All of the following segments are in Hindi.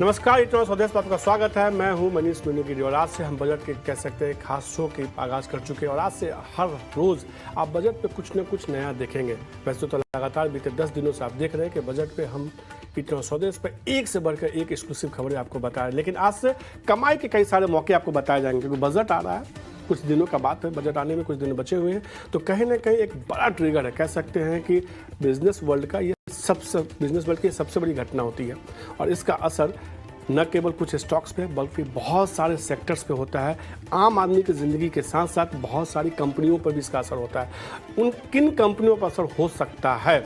नमस्कार, इतना स्वदेश में आपका स्वागत है। मैं हूं मनीष गिरी और आज से हम बजट के कह सकते हैं खास शो की आगाज़ कर चुके हैं और आज से हर रोज़ आप बजट पे कुछ न कुछ नया देखेंगे। वैसे तो लगातार बीते 10 दिनों से आप देख रहे हैं कि बजट पे हम इतना स्वदेश पे एक से बढ़कर एक एक्सक्लूसिव खबरें आपको बता रहे हैं, लेकिन आज से कमाई के कई सारे मौके आपको बताए जाएंगे क्योंकि बजट आ रहा है। कुछ दिनों का बात है, बजट आने में कुछ दिन बचे हुए हैं, तो कहीं ना कहीं एक बड़ा ट्रिगर है। कह सकते हैं कि बिजनेस वर्ल्ड की सबसे बड़ी घटना होती है और इसका असर न केवल कुछ स्टॉक्स पे बल्कि बहुत सारे सेक्टर्स पे होता है। आम आदमी की ज़िंदगी के साथ साथ बहुत सारी कंपनियों पर भी इसका असर होता है। उन किन कंपनियों पर असर हो सकता है,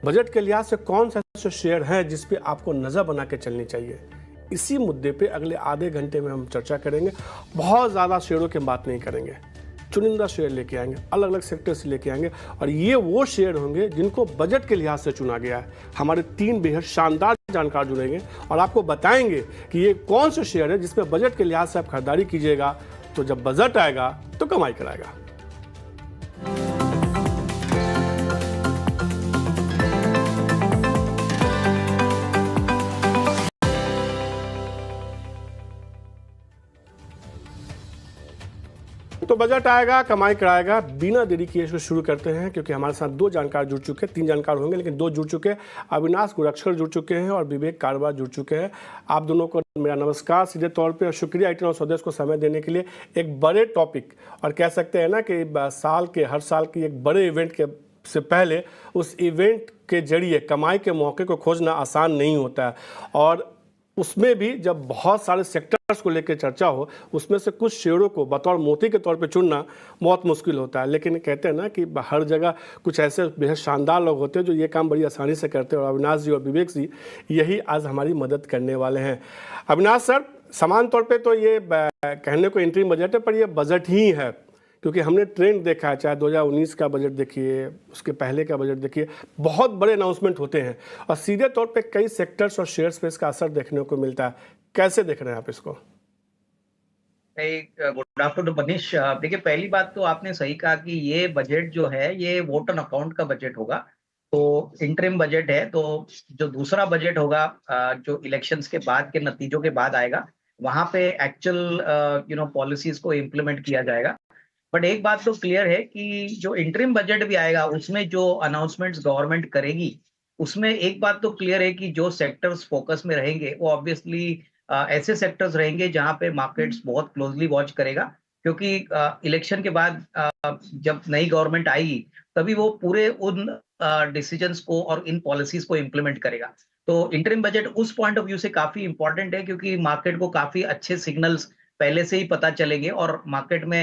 बजट के लिहाज से कौन सा ऐसे शेयर है जिस पे आपको नज़र बना के चलनी चाहिए, इसी मुद्दे पे अगले आधे घंटे में हम चर्चा करेंगे। बहुत ज़्यादा शेयरों की बात नहीं करेंगे, चुनिंदा शेयर लेके आएंगे, अलग अलग सेक्टर से लेके आएंगे और ये वो शेयर होंगे जिनको बजट के लिहाज से चुना गया है। हमारे 3 बेहद शानदार जानकार जुड़ेंगे और आपको बताएंगे कि ये कौन से शेयर है जिसमें बजट के लिहाज से आप खरीदारी कीजिएगा तो जब बजट आएगा तो कमाई कराएगा। तो बजट आएगा कमाई कराएगा, बिना देरी किए इसको शुरू करते हैं क्योंकि हमारे साथ 2 जानकार जुड़ चुके हैं। 3 जानकार होंगे लेकिन 2 जुड़ चुके हैं। अविनाश गुरक्षर जुड़ चुके हैं और विवेक कारवार जुड़ चुके हैं। आप दोनों को मेरा नमस्कार सीधे तौर पे और शुक्रिया इतना स्वदेश को समय देने के लिए। एक बड़े टॉपिक और कह सकते हैं ना कि हर साल की एक बड़े इवेंट के से पहले उस इवेंट के जरिए कमाई के मौके को खोजना आसान नहीं होता है और उसमें भी जब बहुत सारे सेक्टर्स को लेकर चर्चा हो, उसमें से कुछ शेयरों को बतौर मोती के तौर पे चुनना बहुत मुश्किल होता है। लेकिन कहते हैं ना कि हर जगह कुछ ऐसे बेहद शानदार लोग होते हैं जो ये काम बड़ी आसानी से करते हैं और अविनाश जी और विवेक जी यही आज हमारी मदद करने वाले हैं। अविनाश सर, समान तौर पर तो ये कहने को इंटरिम बजट है पर यह बजट ही है क्योंकि हमने ट्रेंड देखा है, चाहे 2019 का बजट देखिए, उसके पहले का बजट देखिए, बहुत बड़े अनाउंसमेंट होते हैं और सीधे तौर पे कई सेक्टर्स और शेयर्स पे इसका असर देखने को मिलता है। कैसे देख रहे हैं आप इसको? Good afternoon Manish. देखिए, पहली बात तो आपने सही कहा कि ये बजट जो है ये वोट ऑन अकाउंट का बजट होगा, तो इंटरिम बजट है। तो जो दूसरा बजट होगा जो इलेक्शंस के बाद के नतीजों के बाद आएगा, वहां पे एक्चुअल पॉलिसीज को इम्प्लीमेंट किया जाएगा। बट एक बात तो क्लियर है कि जो इंटरिम बजट भी आएगा उसमें जो अनाउंसमेंट्स गवर्नमेंट करेगी, उसमें एक बात तो क्लियर है कि जो सेक्टर्स फोकस में रहेंगे वो ऑब्वियसली ऐसे सेक्टर्स रहेंगे जहां पे मार्केट्स बहुत क्लोजली वॉच करेगा, क्योंकि इलेक्शन के बाद जब नई गवर्नमेंट आएगी तभी वो पूरे उन डिसीजंस को और इन पॉलिसीज को इम्प्लीमेंट करेगा। तो इंटरिम बजट उस पॉइंट ऑफ व्यू से काफी इंपॉर्टेंट है क्योंकि मार्केट को काफी अच्छे सिग्नल्स पहले से ही पता चलेंगे और मार्केट में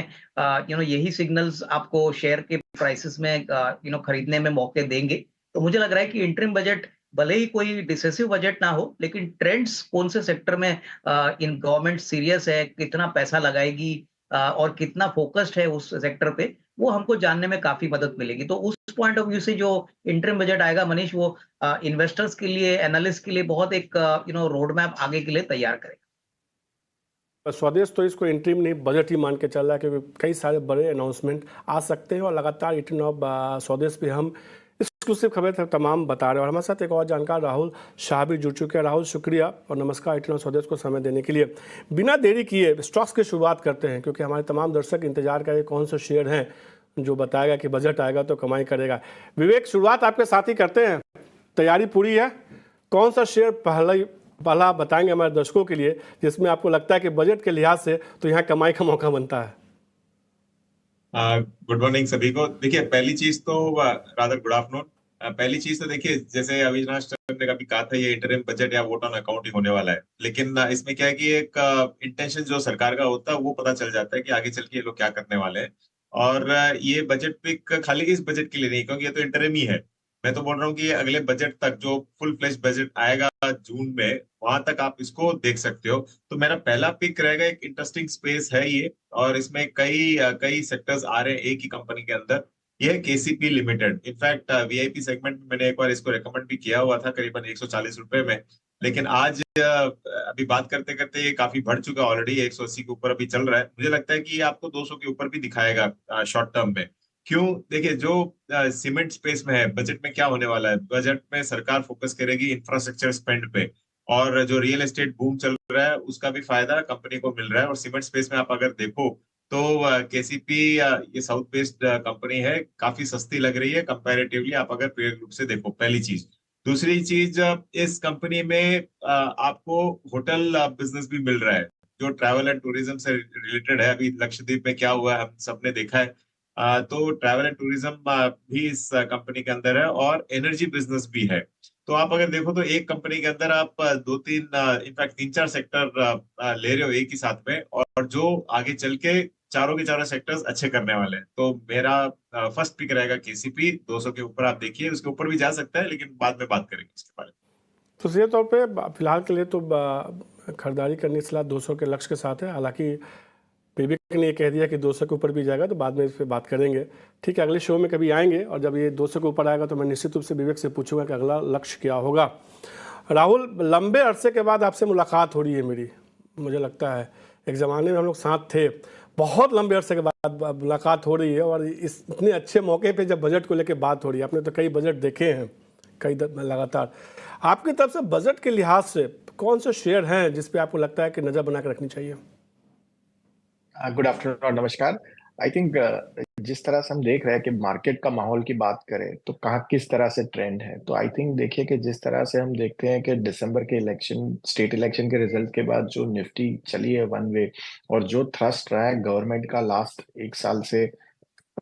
यही सिग्नल्स आपको शेयर के प्राइसेस में खरीदने में मौके देंगे। तो मुझे लग रहा है कि इंटरिम बजट भले ही कोई डिसेसिव बजट ना हो, लेकिन ट्रेंड्स कौन से सेक्टर में इन गवर्नमेंट सीरियस है, कितना पैसा लगाएगी और कितना फोकस्ड है उस सेक्टर पे, वो हमको जानने में काफी मदद मिलेगी। तो उस पॉइंट ऑफ व्यू से जो इंटरिम बजट आएगा मनीष, वो इन्वेस्टर्स के लिए, एनालिस्ट के लिए बहुत एक रोड मैप आगे के लिए तैयार करेगा। स्वदेश तो इसको इंटरिम नहीं बजट ही मान के चल रहा है क्योंकि कई सारे बड़े अनाउंसमेंट आ सकते हैं और लगातार इटन ऑफ स्वदेश पे हम एक्सक्लूसिव खबरें तमाम बता रहे हैं। और हमारे साथ एक और जानकार राहुल शाह भी जुड़ चुके हैं। राहुल, शुक्रिया और नमस्कार इटन ऑफ स्वदेश को समय देने के लिए। बिना देरी किए स्टॉक्स की शुरुआत करते हैं क्योंकि हमारे तमाम दर्शक इंतजार करें कौन से शेयर हैं जो बताएगा कि बजट आएगा तो कमाई करेगा। विवेक, शुरुआत आपके साथ ही करते हैं, तैयारी पूरी है? कौन सा शेयर पहला बताएंगे हमारे दर्शकों के लिए जिसमें आपको लगता है कि बजट के लिहाज से तो यहाँ कमाई का मौका बनता है? गुड मॉर्निंग सभी को। देखिए, पहली चीज तो रादर गुड आफ्टरनून। पहली चीज तो देखिए, जैसे अविनाश ने कभी कहा था ये इंटरिम बजट या वोट ऑन अकाउंट ही होने वाला है, लेकिन इसमें क्या है कि एक इंटेंशन जो सरकार का होता है वो पता चल जाता है कि आगे चल के ये लोग क्या करने वाले हैं। और ये बजट पिक खाली इस बजट के लिए नहीं, क्योंकि ये तो इंटरिम ही है। मैं तो बोल रहा हूँ कि अगले बजट तक जो फुल फ्लेश बजट आएगा जून में, वहां तक आप इसको देख सकते हो। तो मेरा पहला पिक रहेगा, एक इंटरेस्टिंग स्पेस है ये और इसमें कई सेक्टर्स आ रहे हैं एक ही कंपनी के अंदर। ये है KCP limited. In fact VIP segment में मैंने एक बार इसको रेकमेंड भी किया हुआ था करीबन 140 रुपए में, लेकिन आज अभी बात करते करते ये काफी बढ़ चुका है ऑलरेडी, 180 के ऊपर अभी चल रहा है। मुझे लगता है कि ये आपको 200 के ऊपर भी दिखाएगा शॉर्ट टर्म में। क्यों? देखिए, जो सीमेंट स्पेस में है, बजट में क्या होने वाला है, बजट में सरकार फोकस करेगी इंफ्रास्ट्रक्चर स्पेंड पे और जो रियल एस्टेट बूम चल रहा है उसका भी फायदा कंपनी को मिल रहा है। और सीमेंट स्पेस में आप अगर देखो तो केसीपी ये साउथ बेस्ड कंपनी है, काफी सस्ती लग रही है कंपैरेटिवली, आप अगर पीयर ग्रुप से देखो, पहली चीज। दूसरी चीज, इस कंपनी में आपको होटल बिजनेस भी मिल रहा है जो ट्रैवल एंड टूरिज्म से रिलेटेड है। अभी लक्षद्वीप में क्या हुआ है हम सबने देखा है। तो ट्रैवल एंड टूरिज्म भी इस कंपनी के अंदर है और एनर्जी बिजनेस भी है। तो आप अगर देखो तो एक कंपनी के अंदर आप दो तीन, इनफैक्ट तीन चार सेक्टर ले रहे हो एक ही साथ में, और जो आगे चल के चारों के चारों सेक्टर्स अच्छे करने वाले हैं। तो मेरा फर्स्ट पिक रहेगा केसीपी। 200 के ऊपर आप देखिए, उसके ऊपर भी जा सकता है, लेकिन बाद में बात करेंगे इसके बारे में। तो सीधे तौर पे फिलहाल के लिए तो खरीदारी करने की सलाह 200 के लक्ष्य के साथ है। हालांकि विवेक ने ये कह दिया कि 200 के ऊपर भी जाएगा, तो बाद में इस पर बात करेंगे। ठीक है, अगले शो में कभी आएंगे और जब ये 200 के ऊपर आएगा तो मैं निश्चित रूप से विवेक से पूछूंगा कि अगला लक्ष्य क्या होगा। राहुल, लंबे अरसे के बाद आपसे मुलाकात हो रही है मेरी। मुझे लगता है एक ज़माने में हम लोग साथ थे, बहुत लंबे अरसे के बाद मुलाकात हो रही है, और इस इतने अच्छे मौके पे जब बजट को लेकर बात हो रही है। आपने तो कई बजट देखे हैं, कई लगातार। आपकी तरफ से बजट के लिहाज से कौन से शेयर हैं जिस पे आपको लगता है कि नज़र बना के रखनी चाहिए? गुड आफ्टरनून और नमस्कार। आई थिंक जिस तरह से हम देख रहे हैं कि मार्केट का माहौल की बात करें तो कहाँ किस तरह से ट्रेंड है, तो आई थिंक देखिए कि जिस तरह से हम देखते हैं कि दिसंबर के इलेक्शन, स्टेट इलेक्शन के रिजल्ट के बाद जो निफ्टी चली है वन वे, और जो थ्रस्ट रहा है गवर्नमेंट का लास्ट एक साल से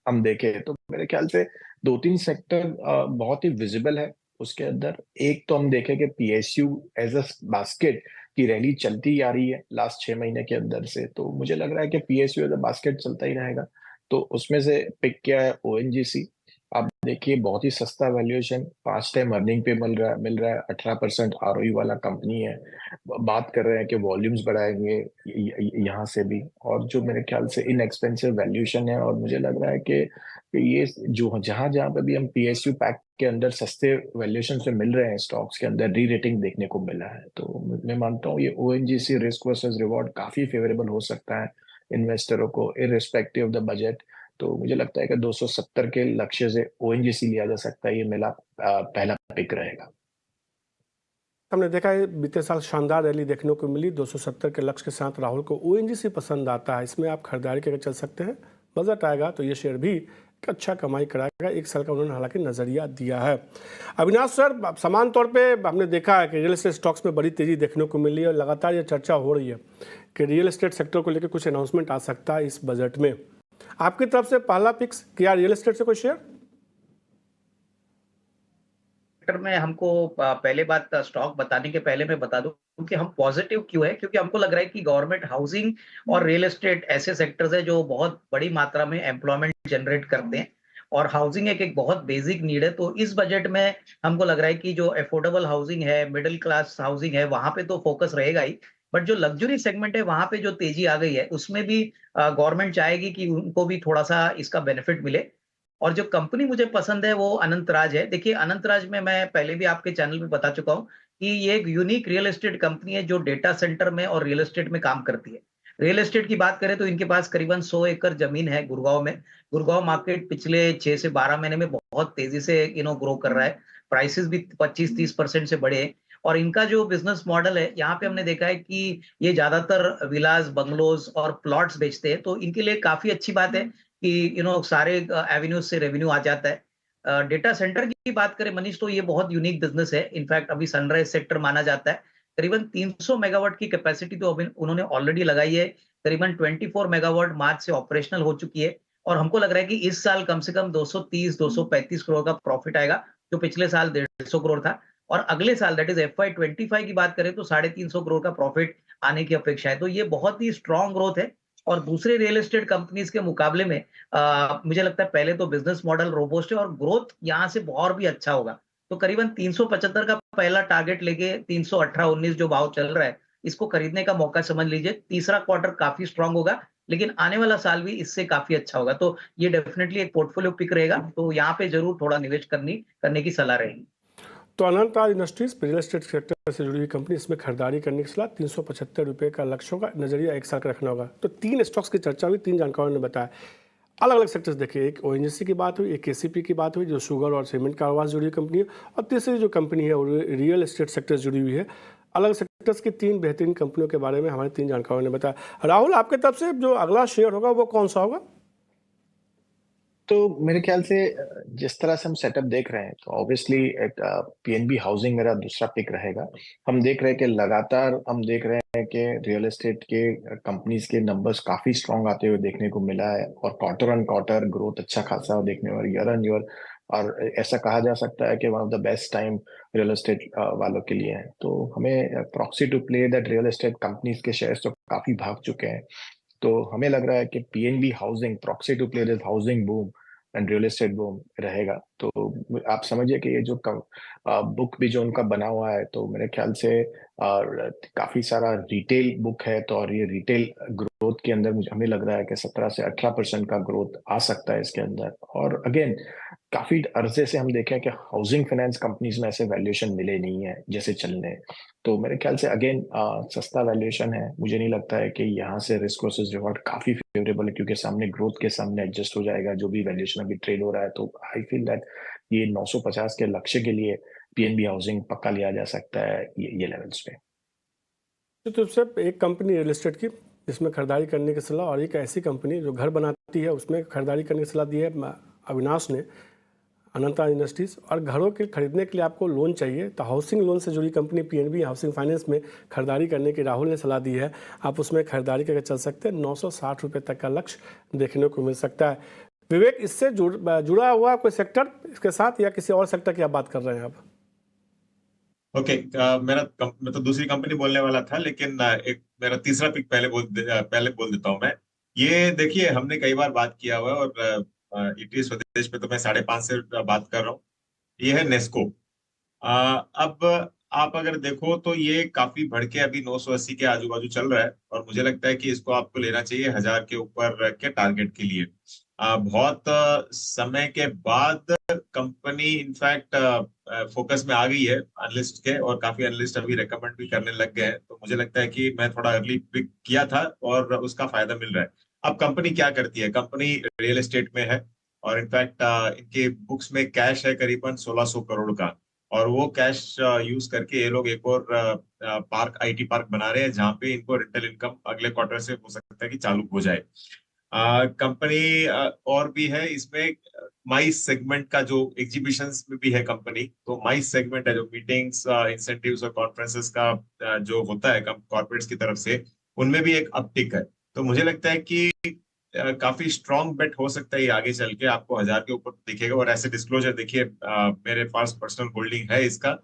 हम देखें, तो मेरे ख्याल से दो तीन सेक्टर बहुत ही विजिबल है उसके अंदर। एक तो हम देखें कि पीएसयू एज अ बास्केट की रैली चलती आ रही है लास्ट 6 महीने के अंदर से, तो मुझे लग रहा है कि पीएसयू एज अ बास्केट चलता ही रहेगा। तो उसमें से पिक किया है ओएनजीसी। आप देखिए बहुत ही सस्ता वैल्यूएशन, 5 टाइम अर्निंग पे मिल रहा है 18% आरओई वाला कंपनी है। बात कर रहे हैं कि वॉल्यूम्स बढ़ाएंगे यहाँ से भी, और जो मेरे ख्याल से इनएक्सपेंसिव वैल्यूएशन है। और मुझे लग रहा है कि ये जो जहां जहां पे भी हम पीएसयू पैक के अंदर सस्ते वैल्यूएशन से मिल रहे हैं स्टॉक्स के अंदर, री रेटिंग देखने को मिला है। तो मैं मानता हूँ ये ओएनजीसी रिस्क वर्सेस रिवॉर्ड काफी फेवरेबल हो सकता है इन्वेस्टरों को इररिस्पेक्टिव ऑफ द बजट। तो मुझे लगता है कि 270 के लक्ष्य से ओएनजीसी लिया जा सकता है, ये मेरा पहला पिक रहेगा। हमने देखा है बीते साल शानदार रैली देखने को मिली 270 के लक्ष्य के साथ। राहुल को ओएनजीसी पसंद आता है, इसमें आप खरीदारी करके चल सकते हैं। बजट आएगा तो ये शेयर भी अच्छा कमाई कराएगा। एक साल का उन्होंने हालांकि नजरिया दिया है। अविनाश सर, समान तौर पे हमने देखा है कि रियल एस्टेट स्टॉक्स में बड़ी तेजी देखने को मिली है और लगातार ये चर्चा हो रही है कि रियल एस्टेट सेक्टर को लेकर कुछ अनाउंसमेंट आ सकता है इस बजट में। आपकी तरफ से पहला पिक्स क्या रियल एस्टेट से कोई शेयर? में हमको पहले बात स्टॉक बताने के पहले मैं बता दूं कि हम पॉजिटिव क्यों है, क्योंकि हमको लग रहा है कि गवर्नमेंट हाउसिंग और रियल एस्टेट ऐसे सेक्टर्स है जो बहुत बड़ी मात्रा में एम्प्लॉयमेंट जनरेट करते हैं, और हाउसिंग एक बहुत बेसिक नीड है। तो इस बजट में हमको लग रहा है कि जो अफोर्डेबल हाउसिंग है, मिडिल क्लास हाउसिंग है, वहां पे तो फोकस रहेगा ही, बट जो लग्जरी सेगमेंट है वहां पे जो तेजी आ गई है उसमें भी गवर्नमेंट चाहेगी कि उनको भी थोड़ा सा इसका बेनिफिट मिले। और जो कंपनी मुझे पसंद है वो अनंतराज है। देखिए अनंतराज में मैं पहले भी आपके चैनल पे बता चुका हूँ कि ये एक यूनिक रियल एस्टेट कंपनी है जो डेटा सेंटर में और रियल एस्टेट में काम करती है। रियल एस्टेट की बात करें तो इनके पास करीबन 100 एकड़ जमीन है गुड़गांव में। गुड़गांव मार्केट पिछले 6 से 12 महीने में बहुत तेजी से ग्रो कर रहा है। प्राइसेस भी 25-30% से बढ़े हैं। और इनका जो बिजनेस मॉडल है, यहाँ पे हमने देखा है कि ये ज्यादातर विलास, बंगलोज और प्लॉट्स बेचते हैं। तो इनके लिए काफी अच्छी बात है कि सारे एवेन्यूज से रेवेन्यू आ जाता है। डेटा सेंटर की बात करें मनीष, तो ये बहुत यूनिक बिजनेस है। इनफैक्ट अभी सनराइज सेक्टर माना जाता है। करीबन 300 मेगावाट की कैपेसिटी तो अभी उन्होंने ऑलरेडी लगाई है। करीबन 24 मेगावाट मार्च से ऑपरेशनल हो चुकी है। और हमको लग रहा है कि इस साल कम से कम 230-235 करोड़ का प्रॉफिट आएगा, जो पिछले साल 150 करोड़ था। और अगले साल दैट इज FY25 की बात करें तो 350 करोड़ का प्रॉफिट आने की अपेक्षा है। तो ये बहुत ही स्ट्रॉन्ग ग्रोथ है। और दूसरे रियल एस्टेट कंपनीज के मुकाबले में मुझे लगता है पहले तो बिजनेस मॉडल रोबोस्ट है और ग्रोथ यहाँ से और भी अच्छा होगा। तो करीबन 375 का पहला टारगेट लेके 318-19 जो भाव चल रहा है, इसको खरीदने का मौका समझ लीजिए। तीसरा क्वार्टर काफी स्ट्रांग होगा, लेकिन आने वाला साल भी इससे काफी अच्छा होगा। तो ये डेफिनेटली एक पोर्टफोलियो पिक रहेगा। तो यहाँ पे जरूर थोड़ा निवेश करने की सलाह रहेगी। तो Anantraj industries real estate sector से जुड़ी हुई कंपनी, इसमें खरीदारी करने की सलाह। 375 रुपये का लक्ष्य होगा, नजरिया एक साल का रखना होगा। तो 3 स्टॉक्स की चर्चा हुई, 3 जानकारों ने बताया। अलग अलग सेक्टर्स देखिए, एक ओएनजीसी की बात हुई, एक केसीपी की बात हुई जो शुगर और सीमेंट कारोबार से जुड़ी हुई कंपनी है, और तीसरी जो कंपनी है वो रियल एस्टेट सेक्टर से जुड़ी हुई है अलग सेक्टर्स की 3 बेहतरीन कंपनियों के बारे में हमारे 3 जानकारों ने बताया। राहुल, आपके तरफ से जो अगला शेयर होगा वो कौन सा होगा? तो मेरे ख्याल से जिस तरह से हम सेटअप देख रहे हैं तो ऑब्वियसली एक पीएनबी हाउसिंग मेरा दूसरा पिक रहेगा। हम देख रहे हैं कि लगातार हम देख रहे हैं कि रियल एस्टेट के कंपनीज के नंबर्स काफी स्ट्रांग आते हुए देखने को मिला है, और क्वार्टर ऑन क्वार्टर ग्रोथ अच्छा खासा देखने, और ईयर ऑन ईयर, और ऐसा कहा जा सकता है कि one of the best time real estate वालों के लिए है। तो हमें proxy to play that real estate companies के शेयर्स तो काफी भाग चुके हैं, तो हमें लग रहा है कि PNB housing proxy to play this housing boom and real estate boom रहेगा। तो आप समझिए कि ये जो बुक भी जो उनका बना हुआ है, तो मेरे ख्याल से काफी सारा रिटेल बुक है, तो और ये रिटेल ग्रोथ के अंदर मुझे हमें लग रहा है कि 17 से 18% का ग्रोथ आ सकता है इसके अंदर। और अगेन काफी अरसे से हम देखें कि हाउसिंग फाइनेंस कंपनीज में ऐसे वैल्यूएशन मिले नहीं है जैसे चलने हैं। तो मेरे ख्याल से अगेन सस्ता वैल्यूएशन है, मुझे नहीं लगता है कि यहाँ से रिस्क वर्सेस रिवॉर्ड काफी फेवरेबल है, क्योंकि सामने ग्रोथ के सामने एडजस्ट हो जाएगा जो भी वैल्यूएशन अभी ट्रेड हो रहा है। तो आई फील दैट ये 950 के लक्ष्य के लिए पीएनबी हाउसिंग पक्का लिया जा सकता है ये लेवल्स पे। तो सिर्फ एक कंपनी रियल एस्टेट की जिसमें खरीदारी करने की सलाह, और एक ऐसी कंपनी जो घर बनाती है उसमें खरीदारी करने की सलाह दी है अविनाश ने, अनंता इंडस्ट्रीज। और घरों के खरीदने के लिए आपको लोन चाहिए तो हाउसिंग लोन से जुड़ी कंपनी पीएनबी हाउसिंग फाइनेंस में खरीदारी करने की राहुल ने सलाह दी है। आप उसमें खरीदारी करके चल सकते हैं। 960 रुपये तक का लक्ष्य देखने को मिल सकता है। विवेक, इससे जुड़ा हुआ कोई सेक्टर इसके साथ, या किसी और सेक्टर की आप बात कर रहे हैं आप? ओके, मैं तो दूसरी कंपनी बोलने वाला था, लेकिन एक मेरा तीसरा पिक पहले बोल देता हूं मैं। ये देखिए, हमने कई बार बात किया हुआ है, और ईटी स्वदेश पे तो मैं 5.5 से बात कर रहा हूँ। ये है नेस्को। अब आप अगर देखो तो ये काफी बढ़ के अभी 980 के आजू बाजू चल रहा है, और मुझे लगता है कि इसको आपको लेना चाहिए 1000 के ऊपर के टारगेट के लिए। बहुत समय के बाद कंपनी इनफैक्ट फोकस में आ गई है एनालिस्ट के, और काफी एनालिस्ट अभी रेकमेंड भी करने लग गए हैं। तो मुझे लगता है कि मैं थोड़ा अर्ली पिक किया था और उसका फायदा मिल रहा है। अब कंपनी क्या करती है? कंपनी रियल एस्टेट में है, और इनफैक्ट इनके बुक्स में कैश है करीबन 1600 करोड़ का, और वो कैश यूज करके ये लोग एक और पार्क, आईटी पार्क बना रहे हैं, जहां पे इनको रेंटल इनकम अगले क्वार्टर से हो सकता है कि चालू हो जाए। कंपनी और भी है इसमें, माइस सेगमेंट का जो एग्जीबिशंस में भी है कंपनी। तो माइस सेगमेंट है जो मीटिंग्स, इंसेंटिव्स और कॉन्फ्रेंसेस का जो होता है कॉर्पोरेट्स की तरफ से, उनमें भी एक अपटिक है। तो मुझे लगता है कि काफी स्ट्रॉन्ग बेट हो सकता है ये आगे चल के आपको 1000 के ऊपर दिखेगा। और ऐसे डिस्क्लोजर देखिए, मेरे पास पर्सनल होल्डिंग है इसका,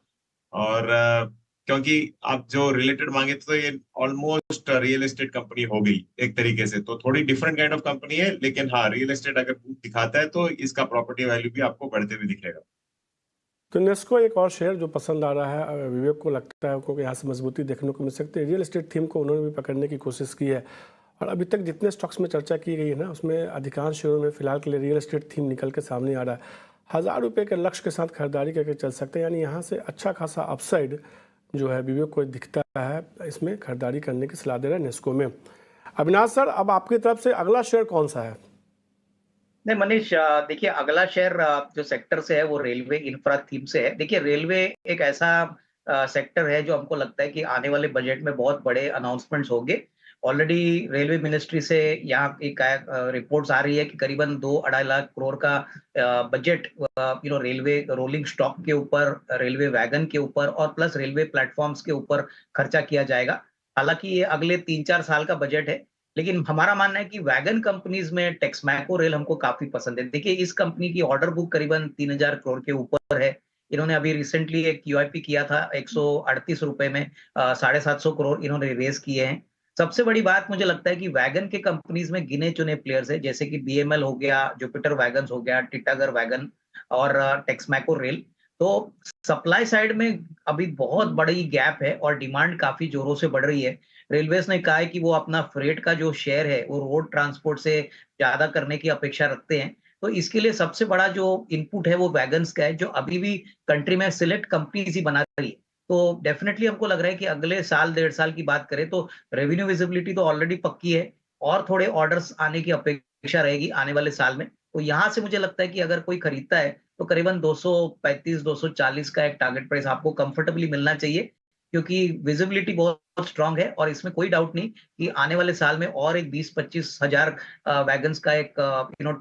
और क्योंकि आप जो रिलेटेड मांगे तो ये ऑलमोस्ट रियल एस्टेट कंपनी हो गई एक तरीके से। तो थोड़ी डिफरेंट काइंड ऑफ कंपनी है, लेकिन हाँ, रियल एस्टेट अगर दिखाता है तो इसका प्रॉपर्टी वैल्यू भी आपको बढ़ते हुए दिखेगा। तो नेस्को एक और शेयर जो पसंद आ रहा है, विवेक को लगता है उनको यहाँ से मजबूती देखने को मिल सकती है। रियल एस्टेट थीम को उन्होंने भी पकड़ने की कोशिश की है, और अभी तक जितने स्टॉक्स में चर्चा की गई है ना, उसमें अधिकांश शेयरों में फिलहाल के लिए रियल एस्टेट थीम निकल के सामने आ रहा है। 1000 रुपये के लक्ष्य के साथ खरीदारी करके चल सकते हैं, यानी यहाँ से अच्छा खासा अपसाइड जो है विवेक को दिखता है। इसमें खरीदारी करने की सलाह दे रहा है नेस्को में। अविनाश सर, अब आपकी तरफ से अगला शेयर कौन सा है? नहीं मनीष, देखिए अगला शेयर जो सेक्टर से है वो रेलवे इंफ्रा थीम से है। देखिए रेलवे एक ऐसा सेक्टर है जो हमको लगता है कि आने वाले बजट में बहुत बड़े अनाउंसमेंट्स होंगे। ऑलरेडी रेलवे मिनिस्ट्री से यहाँ एक रिपोर्ट्स आ रही है कि करीबन 2-2.5 लाख करोड़ का बजट रेलवे रोलिंग स्टॉक के ऊपर, रेलवे वैगन के ऊपर और प्लस रेलवे प्लेटफॉर्म्स के ऊपर खर्चा किया जाएगा। हालांकि ये अगले 3-4 साल का बजट है, लेकिन हमारा मानना है कि वैगन कंपनीज में टेक्समैको रेल हमको काफी पसंद है। देखिए इस कंपनी की ऑर्डर बुक करीबन 3000 करोड़ के ऊपर है। इन्होंने अभी रिसेंटली एक क्यूआईपी किया था 138 रुपए में, 750 करोड़ इन्होंने रेज किए हैं। सबसे बड़ी बात मुझे लगता है कि वैगन के कंपनीज में गिने चुने प्लेयर्स है, जैसे कि बीएमएल हो गया, जुपिटर वैगन हो गया, टिटागर वैगन और टेक्समैको रेल। तो सप्लाई साइड में अभी बहुत बड़ी गैप है और डिमांड काफी जोरों से बढ़ रही है। रेलवेज ने कहा है कि वो अपना फ्रेट का जो शेयर है वो रोड ट्रांसपोर्ट से ज्यादा करने की अपेक्षा रखते हैं। तो इसके लिए सबसे बड़ा जो इनपुट है वो वैगन्स का है, जो अभी भी कंट्री में सिलेक्ट कंपनीज ही बना रही है। तो डेफिनेटली हमको लग रहा है कि अगले साल 1.5 साल की बात करें तो रेवेन्यू विजिबिलिटी तो ऑलरेडी पक्की है, और थोड़े ऑर्डर्स आने की अपेक्षा रहेगी आने वाले साल में। तो यहाँ से मुझे लगता है कि अगर कोई खरीदता है तो करीबन 235-240 का एक टारगेट प्राइस आपको कंफर्टेबली मिलना चाहिए। क्योंकि विजिबिलिटी बहुत स्ट्रांग है और इसमें कोई डाउट नहीं कि आने वाले साल में और एक 20-25 हजार वैगन्स का एक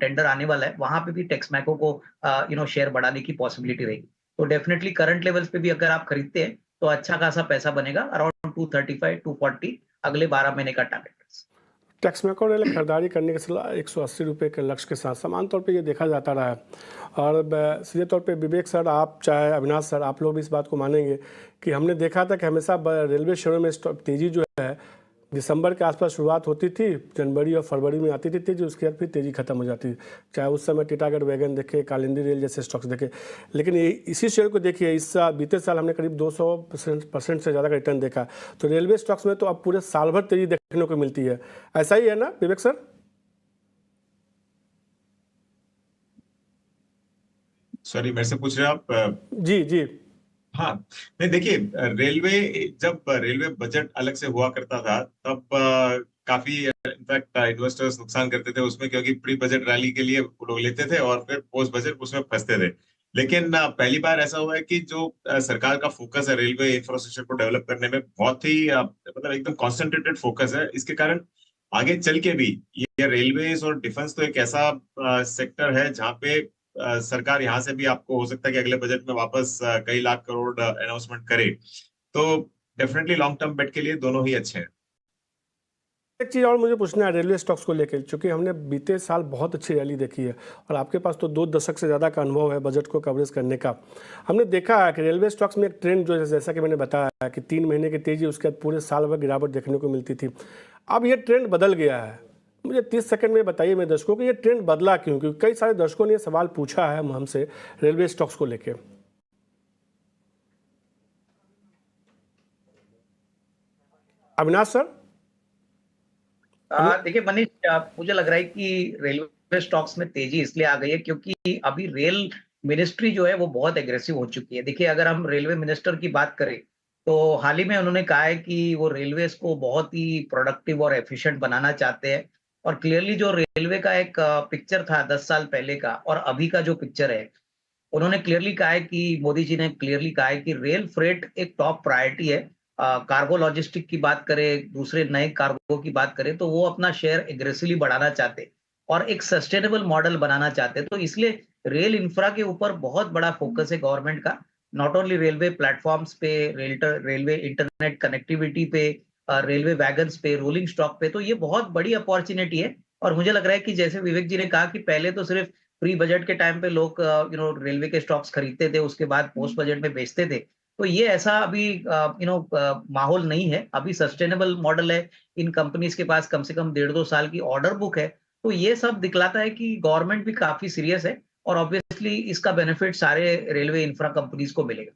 टेंडर आने वाला है, वहां पे भी टेक्समैको को शेयर बढ़ाने की पॉसिबिलिटी रहेगी। तो डेफिनेटली करंट लेवल्स पे भी अगर आप खरीदते हैं तो अच्छा खासा पैसा बनेगा, अराउंड 235-240 अगले 12 महीने का टारगेट। टेक्समैको रेल खरीदारी करने की सलाह 180 रुपये के लक्ष्य के साथ समान तौर पे ये देखा जाता रहा है। और सीधे तौर पे विवेक सर, आप चाहे अविनाश सर, आप लोग भी इस बात को मानेंगे कि हमने देखा था कि हमेशा रेलवे शेयरों में तेज़ी जो है दिसंबर के आसपास शुरुआत होती थी, जनवरी और फरवरी में आती थी तेज़ी, उसके बाद फिर तेज़ी खत्म हो जाती थी। चाहे उस समय टीटागढ़ वैगन देखे, कालिंदी रेल जैसे स्टॉक्स देखे, लेकिन इसी शेयर को देखिए, इस साल बीते साल हमने करीब 200% से ज़्यादा का रिटर्न देखा। तो रेलवे स्टॉक्स में तो अब पूरे साल भर तेज़ी देखने को मिलती है। ऐसा ही है ना विवेक सर? सॉरी, मेरे से पूछ रहे हैं आप? जी जी। हाँ, नहीं देखिए, रेलवे, जब रेलवे बजट अलग से हुआ करता था तब काफी इनफैक्ट इन्वेस्टर्स नुकसान करते थे उसमें, क्योंकि प्री बजट रैली के लिए वो लोग लेते थे और फिर पोस्ट बजट उसमें फंसते थे। लेकिन पहली बार ऐसा हुआ है कि जो सरकार का फोकस है रेलवे इंफ्रास्ट्रक्चर को डेवलप करने में, बहुत ही मतलब एकदम कॉन्सेंट्रेटेड फोकस है। इसके कारण आगे चल के भी ये रेलवेज और डिफेंस तो एक ऐसा सेक्टर है जहाँ पे सरकार यहाँ से भी आपको हो सकता है कि अगले बजट में वापस कई लाख करोड़ अनाउंसमेंट करे। तो डेफिनेटली लॉन्ग टर्म बेट के लिए दोनों ही अच्छे हैं। एक चीज़ और मुझे पूछना है रेलवे स्टॉक्स को लेकर, चूंकि हमने बीते साल बहुत अच्छी रैली देखी है और आपके पास तो 2 दशक से ज़्यादा का अनुभव है बजट को कवरेज करने का। हमने देखा है कि रेलवे स्टॉक्स में एक ट्रेंड जो है, जैसा कि मैंने बताया है कि 3 महीने की तेज़ी, उसके बाद पूरे साल भर गिरावट देखने को मिलती थी। अब ये ट्रेंड बदल गया है। मुझे 30 सेकंड में बताइए मेरे दर्शकों कि ये ट्रेंड बदला क्यों, क्योंकि कई सारे दर्शकों ने ये सवाल पूछा है हमसे रेलवे स्टॉक्स को लेकर। अविनाश सर? देखिए मनीष, मुझे लग रहा है कि रेलवे स्टॉक्स में तेजी इसलिए आ गई है क्योंकि अभी रेल मिनिस्ट्री जो है वो बहुत एग्रेसिव हो चुकी है। देखिए, अगर हम रेलवे मिनिस्टर की बात करें तो हाल ही में उन्होंने कहा है कि वो रेलवेज को बहुत ही प्रोडक्टिव और एफिशिएंट बनाना चाहते हैं। और क्लियरली जो रेलवे का एक पिक्चर था 10 साल पहले का और अभी का जो पिक्चर है, उन्होंने क्लियरली कहा है कि मोदी जी ने क्लियरली कहा है कि रेल फ्रेट एक टॉप प्रायोरिटी है। कार्गो लॉजिस्टिक की बात करें, दूसरे नए कार्गो की बात करें, तो वो अपना शेयर एग्रेसिवली बढ़ाना चाहते और एक सस्टेनेबल मॉडल बनाना चाहते। तो इसलिए रेल इंफ्रा के ऊपर बहुत बड़ा फोकस है गवर्नमेंट का, नॉट ओनली रेलवे प्लेटफॉर्म्स पे, रेलवे इंटरनेट कनेक्टिविटी पे, रेलवे वैगन्स पे, रोलिंग स्टॉक पे। तो ये बहुत बड़ी अपॉर्चुनिटी है। और मुझे लग रहा है कि जैसे विवेक जी ने कहा कि पहले तो सिर्फ प्री बजट के टाइम पे लोग रेलवे के स्टॉक्स खरीदते थे, उसके बाद पोस्ट बजट में बेचते थे। तो ये ऐसा अभी माहौल नहीं है। अभी सस्टेनेबल मॉडल है, इन कंपनीज के पास कम से कम 1.5-2 साल की ऑर्डर बुक है। तो ये सब दिखलाता है कि गवर्नमेंट भी काफी सीरियस है और ऑब्वियसली इसका बेनिफिट सारे रेलवे इंफ्रा कंपनीज को मिलेगा।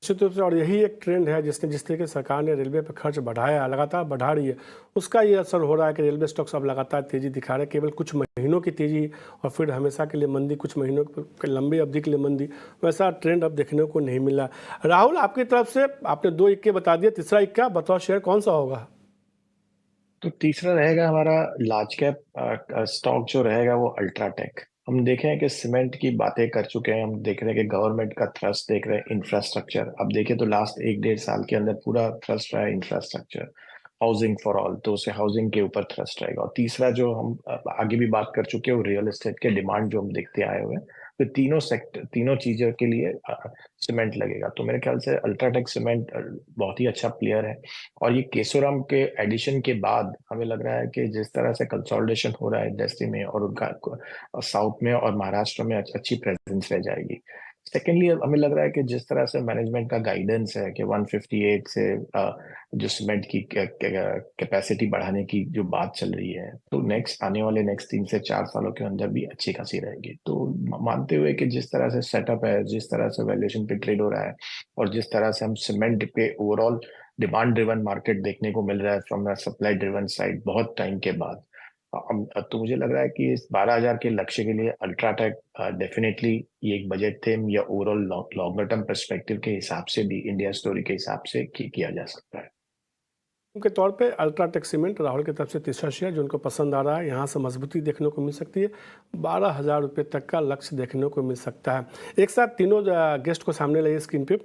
निश्चित रूप से, और यही एक ट्रेंड है जिस तरीके से सरकार ने रेलवे पर खर्च बढ़ाया, लगातार बढ़ा रही है, उसका ये असर हो रहा है कि रेलवे स्टॉक्स अब लगातार तेजी दिखा रहे हैं। केवल कुछ महीनों की तेजी और फिर हमेशा के लिए मंदी, कुछ महीनों की लंबी अवधि के लिए मंदी, वैसा ट्रेंड अब देखने को नहीं मिला। राहुल, आपकी तरफ से आपने 2 इक्के बता दिए, तीसरा इक्का बताओ शेयर कौन सा होगा? तो तीसरा रहेगा हमारा लार्ज कैप स्टॉक जो रहेगा वो अल्ट्राटेक। हम देखे हैं कि सीमेंट की बातें कर चुके हैं, हम देख रहे हैं कि गवर्नमेंट का थ्रस्ट देख रहे हैं इंफ्रास्ट्रक्चर। अब देखें तो लास्ट 1-1.5 साल के अंदर पूरा थ्रस्ट रहा है इंफ्रास्ट्रक्चर, हाउसिंग फॉर ऑल, तो उसे हाउसिंग के ऊपर थ्रस्ट रहेगा। और तीसरा जो हम आगे भी बात कर चुके हैं वो रियल एस्टेट के डिमांड जो हम देखते आए हुए हैं। तो तीनों चीजों के लिए सीमेंट लगेगा। तो मेरे ख्याल से अल्ट्राटेक सीमेंट बहुत ही अच्छा प्लेयर है। और ये केशोराम के एडिशन के बाद हमें लग रहा है कि जिस तरह से कंसोलिडेशन हो रहा है इंडस्ट्री में, और उनका साउथ में और महाराष्ट्र में अच्छी प्रेजेंस रह जाएगी। सेकेंडली, हमें लग रहा है कि जिस तरह से मैनेजमेंट का गाइडेंस है कि 158 से जो सीमेंट की कैपेसिटी बढ़ाने की जो बात चल रही है, तो आने वाले नेक्स्ट 3 से 4 सालों के अंदर भी अच्छी खासी रहेगी। तो मानते हुए कि जिस तरह से सेटअप है, जिस तरह से वैल्यूएशन पे ट्रेड हो रहा है, और जिस तरह से हम सीमेंट पे ओवरऑल डिमांड ड्रिवन मार्केट देखने को मिल रहा है फ्रॉम सप्लाई ड्रिवन साइड बहुत टाइम के बाद, तो मुझे लग रहा है कि इस 12,000 के लक्ष्य के लिए अल्ट्राटेक डेफिनेटली ये एक बजट थीम या ओवरऑल लॉन्गर टर्म पर्सपेक्टिव के हिसाब से भी, इंडिया स्टोरी के हिसाब से किया जा सकता है। के तौर पे अल्ट्राटेक सीमेंट राहुल की तरफ से तीसरा शेयर जो उनको पसंद आ रहा है, यहाँ से मजबूती देखने को मिल सकती है। 12,000 रुपये तक का लक्ष्य देखने को मिल सकता है। एक साथ तीनों गेस्ट को सामने लाइए स्क्रीन पे।